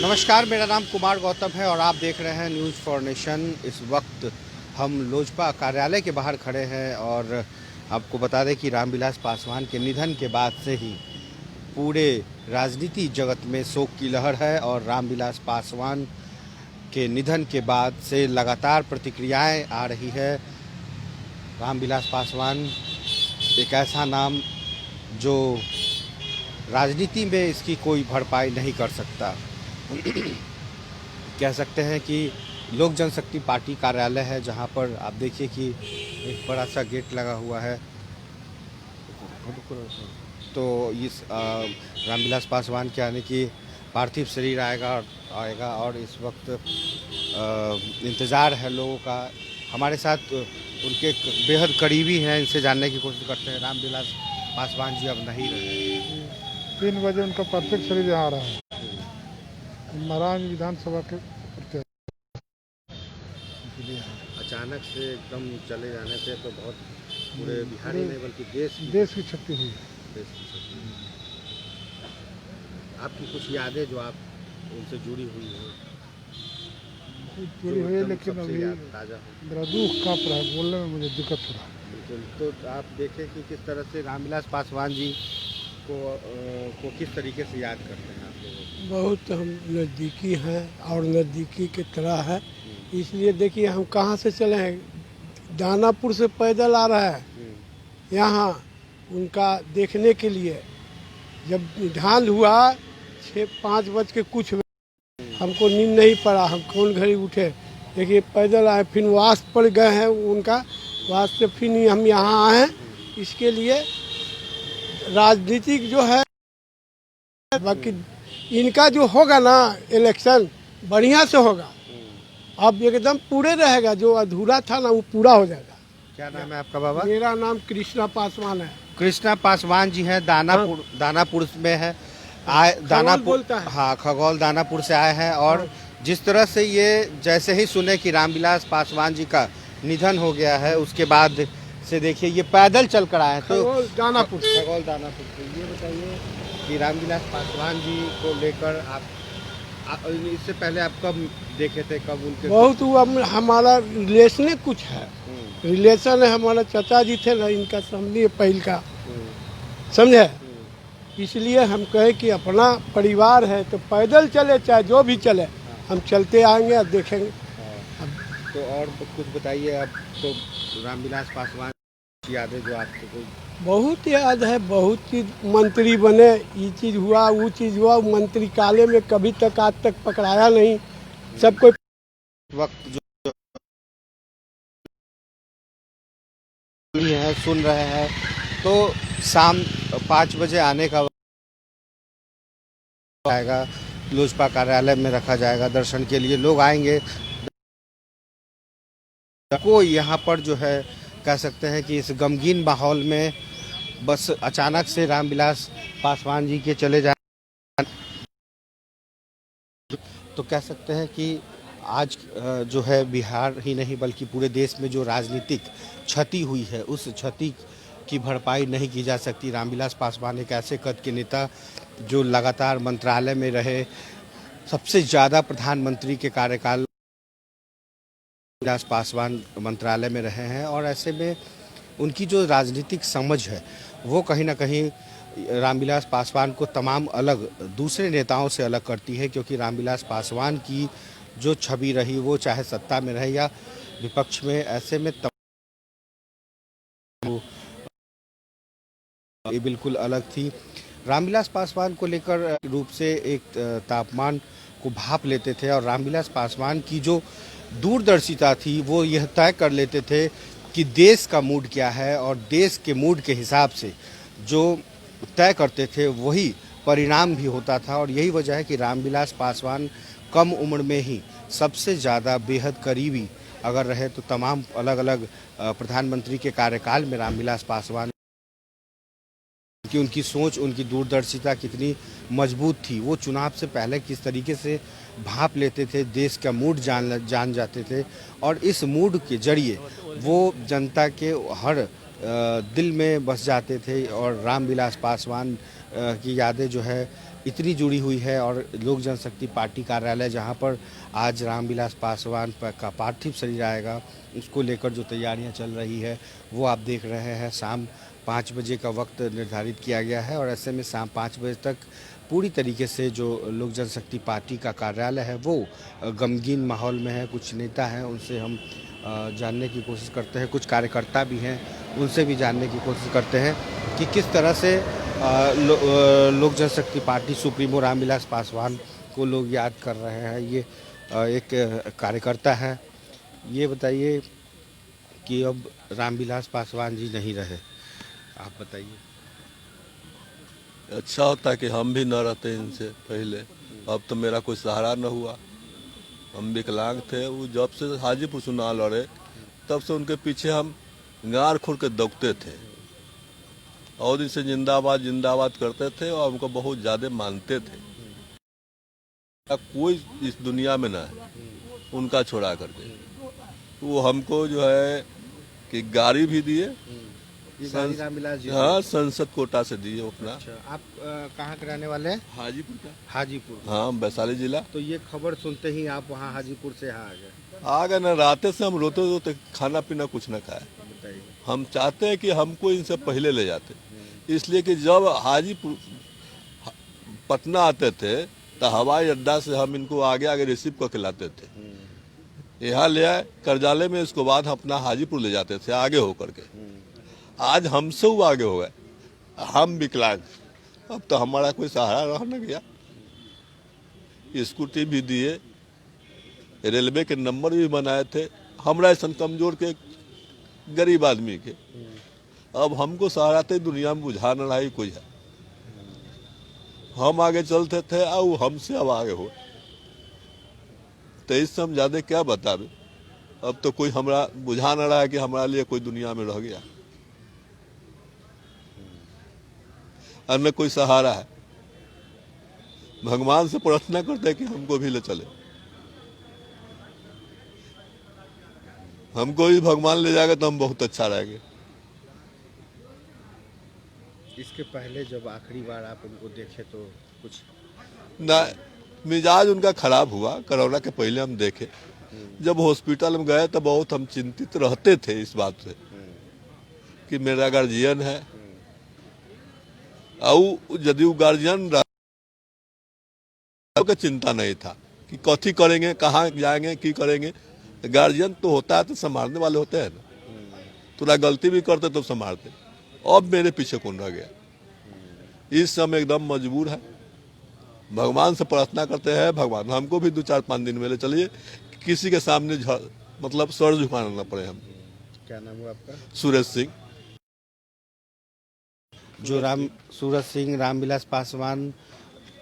नमस्कार, मेरा नाम कुमार गौतम है और आप देख रहे हैं न्यूज़ फॉर नेशन। इस वक्त हम लोजपा कार्यालय के बाहर खड़े हैं और आपको बता दें कि रामविलास पासवान के निधन के बाद से ही पूरे राजनीति जगत में शोक की लहर है और रामविलास पासवान के निधन के बाद से लगातार प्रतिक्रियाएं आ रही है। रामविलास पासवान एक ऐसा नाम जो राजनीति में इसकी कोई भरपाई नहीं कर सकता। कह सकते हैं कि लोक जनशक्ति पार्टी कार्यालय है, जहां पर आप देखिए कि एक बड़ा सा गेट लगा हुआ है। तो इस रामविलास पासवान के आने की पार्थिव शरीर आएगा और इस वक्त इंतज़ार है लोगों का। हमारे साथ उनके बेहद करीबी हैं, इनसे जानने की कोशिश करते हैं। रामविलास पासवान जी अब नहीं रहे। 3 बजे उनका पार्थिव शरीर यहाँ आ रहा है। महाराज विधानसभा के प्रत्याशी अचानक से एकदम चले जाने से तो बहुत पूरे बिहार ही नहीं बल्कि देश की क्षति हुई। देश की क्षति। आपकी कुछ यादें जो आप उनसे जुड़ी हुई हो? जुड़ी हुई है, लेकिन अभी ताज़ा मेरा दुख काँप रहा है, बोलने में मुझे दिक्कत हो रहा है। बिल्कुल। तो आप देखें कि किस तरह से रामविलास पासवान जी को किस तरीके से याद करते हैं आप लोग? बहुत हम नज़दीकी हैं और नज़दीकी की तरह है, इसलिए देखिए हम कहाँ से चले हैं, दानापुर से पैदल आ रहा है यहाँ उनका देखने के लिए। जब निधन हुआ 5 बज के कुछ हमको नींद नहीं पड़ा, हम कौन घड़ी उठे, देखिए पैदल आए, फिर वास पर गए हैं उनका, वास से फिर हम यहाँ आए हैं। इसके लिए राजनीतिक जो है, बाकी इनका जो होगा ना इलेक्शन बढ़िया से होगा, अब एकदम पूरे रहेगा, जो अधूरा था ना वो पूरा हो जाएगा। क्या नाम है आपका बाबा? मेरा नाम कृष्णा पासवान है। कृष्णा पासवान जी हैं, दानापुर में है, दानापुर बोलता है। हाँ, खगौल दानापुर से आए हैं। और जिस तरह से ये जैसे ही सुने कि रामविलास पासवान जी का निधन हो गया है, उसके बाद से देखिए ये पैदल चल कर आए हैं। तो खगौल दानापुर से ये बताइए कि रामविलास पासवान जी को लेकर आप इससे पहले आप कब देखे थे, कब उनके? बहुत हमारा रिलेशन कुछ है, रिलेशन है, हमारा चाचा जी थे ना, इनका समझिए पहल का, समझे। इसलिए हम कहे कि अपना परिवार है तो पैदल चले, चाहे जो भी चले, हम चलते आएंगे और देखेंगे। तो और कुछ बताइए। अब तो रामविलास पासवान की यादें जो आपको कोई? बहुत याद है, बहुत चीज़, मंत्री बने, ये चीज़ हुआ, वो चीज़ हुआ, मंत्री काले में कभी तक आज तक पकड़ाया नहीं, सब कोई वक्त जो है सुन रहे हैं। तो शाम 5 बजे आने का आएगा, लोजपा कार्यालय में रखा जाएगा, दर्शन के लिए लोग आएंगे। को यहाँ पर जो है कह सकते हैं कि इस गमगीन माहौल में बस अचानक से रामविलास पासवान जी के चले जाने, तो कह सकते हैं कि आज जो है बिहार ही नहीं बल्कि पूरे देश में जो राजनीतिक क्षति हुई है, उस क्षति की भरपाई नहीं की जा सकती। रामविलास पासवान एक ऐसे कद के नेता जो लगातार मंत्रालय में रहे, सबसे ज़्यादा प्रधानमंत्री के कार्यकाल रामविलास पासवान मंत्रालय में रहे हैं। और ऐसे में उनकी जो राजनीतिक समझ है वो कहीं ना कहीं रामविलास पासवान को तमाम अलग दूसरे नेताओं से अलग करती है, क्योंकि रामविलास पासवान की जो छवि रही वो चाहे सत्ता में रहे या विपक्ष में, ऐसे में ये बिल्कुल अलग थी। रामविलास पासवान को लेकर रूप से एक तापमान को भाप लेते थे और रामविलास पासवान की जो दूरदर्शिता थी वो यह तय कर लेते थे कि देश का मूड क्या है, और देश के मूड के हिसाब से जो तय करते थे वही परिणाम भी होता था। और यही वजह है कि रामविलास पासवान कम उम्र में ही सबसे ज़्यादा बेहद करीबी अगर रहे तो तमाम अलग अलग प्रधानमंत्री के कार्यकाल में रामविलास पासवान कि उनकी सोच, उनकी दूरदर्शिता कितनी मजबूत थी, वो चुनाव से पहले किस तरीके से भाप लेते थे, देश का मूड जान जाते थे, और इस मूड के जरिए वो जनता के हर दिल में बस जाते थे। और रामविलास पासवान की यादें जो है इतनी जुड़ी हुई है। और लोक जनशक्ति पार्टी कार्यालय जहां पर आज रामविलास पासवान का पार्थिव शरीर आएगा, उसको लेकर जो तैयारियां चल रही है वो आप देख रहे हैं। शाम 5 बजे का वक्त निर्धारित किया गया है और ऐसे में शाम 5 बजे तक पूरी तरीके से जो लोक जनशक्ति पार्टी का कार्यालय है वो गमगीन माहौल में है। कुछ नेता हैं, उनसे हम जानने की कोशिश करते हैं, कुछ कार्यकर्ता भी हैं, उनसे भी जानने की कोशिश करते हैं कि किस तरह से लोक जनशक्ति पार्टी सुप्रीमो रामविलास पासवान को लोग याद कर रहे हैं। ये एक कार्यकर्ता है। ये बताइए कि अब रामविलास पासवान जी नहीं रहे, आप बताइए। अच्छा होता कि हम भी न रहते इनसे पहले। अब तो मेरा कोई सहारा न हुआ। हम विकलांग थे। वो जब से हाजीपुर चुनाव लड़े तब से उनके पीछे हम गार खोल के दौड़ते थे और इनसे जिंदाबाद जिंदाबाद करते थे और हमको बहुत ज़्यादा मानते थे। कोई इस दुनिया में ना है उनका छोड़ा करके। वो हमको जो है कि गाड़ी भी दिए, रामविलास जी। हाँ, संसद कोटा से दिए अपना। अच्छा, आप कहाँ के रहने वाले हैं? हाजीपुर का। हाजीपुर। हाँ, वैशाली जिला। तो ये खबर सुनते ही आप वहाँ हाजीपुर से यहाँ आ गए? ना राते से हम रोते रोते खाना पीना कुछ न खाए। बताइए। हम चाहते हैं कि हमको इनसे पहले ले जाते, इसलिए कि जब हाजीपुर पटना आते थे तो हवाई अड्डा से हम इनको आगे आगे रिसीव करके लाते थे। यहाँ ले आए कार्यालय में, इसके बाद अपना हाजीपुर ले जाते थे आगे होकर के। आज हमसे वो आगे हो गए, हम विकलांग। अब तो हमारा कोई सहारा रह न गया। स्कूटी भी दिए, रेलवे के नंबर भी बनाए थे हमरा ऐसा कमजोर के गरीब आदमी के। अब हमको सहारा तो दुनिया में बुझा न रहा ही कोई है। हम आगे चलते थे और हमसे अब आगे हो, तो इससे हम ज्यादा क्या बतावे। अब तो कोई हमरा बुझा न रहा है कि हमारे लिए कोई दुनिया में रह गया और न कोई सहारा है। भगवान से प्रार्थना करते हैं कि हमको भी ले चले। हमको भी भगवान ले जाएगा तो हम बहुत अच्छा रहेंगे। इसके पहले जब आखिरी बार आप उनको देखे तो कुछ ना, मिजाज उनका खराब हुआ। कोरोना के पहले हम देखे, जब हॉस्पिटल में गए तो बहुत हम चिंतित रहते थे इस बात से कि मेरा गार्जियन है और यदि वो गार्जियन का चिंता नहीं था कि कथी करेंगे, कहाँ जाएंगे, की करेंगे। गार्जियन तो होता है तो संभालने वाले होते हैं ना। थोड़ा गलती भी करते तो संभालते। अब मेरे पीछे कौन रह गया। इस समय एकदम मजबूर है। भगवान से प्रार्थना करते हैं, भगवान हमको भी 2-4-5 दिन में ले चलिए, किसी के सामने मतलब सर झुकाना ना पड़े। हम क्या नाम हुआ आपका? सूरज सिंह। जो सूरज सिंह रामविलास पासवान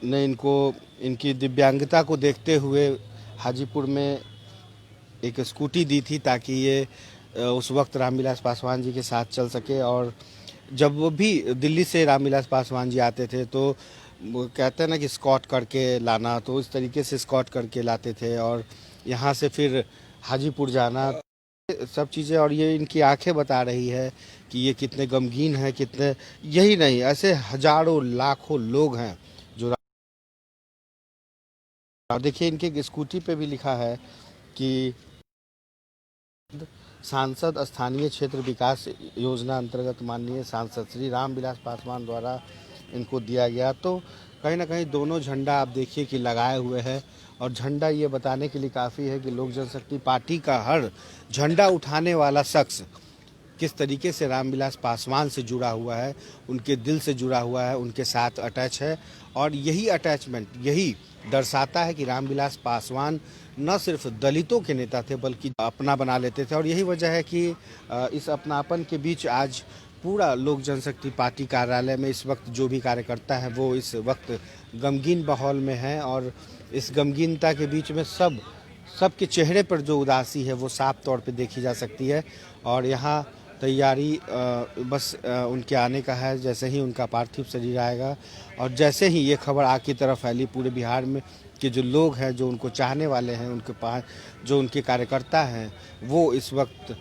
ने इनकी दिव्यांगता को देखते हुए हाजीपुर में एक स्कूटी दी थी ताकि ये उस वक्त रामविलास पासवान जी के साथ चल सके। और जब वो भी दिल्ली से रामविलास पासवान जी आते थे तो वो कहते हैं ना कि स्कॉट करके लाना, तो इस तरीके से स्कॉट करके लाते थे और यहाँ से फिर हाजीपुर जाना, सब चीज़ें। और ये इनकी आंखें बता रही है कि ये कितने गमगीन हैं, कितने, यही नहीं ऐसे हजारों लाखों लोग हैं जो। और देखिए इनके स्कूटी पे भी लिखा है कि सांसद स्थानीय क्षेत्र विकास योजना अंतर्गत माननीय सांसद श्री रामविलास पासवान द्वारा इनको दिया गया। तो कहीं ना कहीं दोनों झंडा आप देखिए कि लगाए हुए हैं और झंडा ये बताने के लिए काफ़ी है कि लोक जनशक्ति पार्टी का हर झंडा उठाने वाला शख्स किस तरीके से रामविलास पासवान से जुड़ा हुआ है, उनके दिल से जुड़ा हुआ है, उनके साथ अटैच है। और यही अटैचमेंट यही दर्शाता है कि रामविलास पासवान न सिर्फ दलितों के नेता थे बल्कि अपना बना लेते थे। और यही वजह है कि इस अपनापन के बीच आज पूरा लोक जनशक्ति पार्टी कार्यालय में इस वक्त जो भी कार्यकर्ता है वो इस वक्त गमगीन माहौल में है। और इस गमगीनता के बीच में सबके चेहरे पर जो उदासी है वो साफ तौर पे देखी जा सकती है। और यहाँ तैयारी बस उनके आने का है। जैसे ही उनका पार्थिव शरीर आएगा और जैसे ही ये खबर आग की तरफ फैली पूरे बिहार में कि जो लोग हैं, जो उनको चाहने वाले हैं, उनके पास जो उनके कार्यकर्ता हैं, वो इस वक्त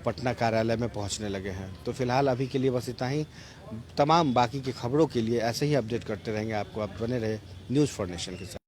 पटना कार्यालय में पहुंचने लगे हैं। तो फिलहाल अभी के लिए बस इतना ही। तमाम बाकी की खबरों के लिए ऐसे ही अपडेट करते रहेंगे आपको। आप बने रहे न्यूज़ फॉर नेशन के साथ।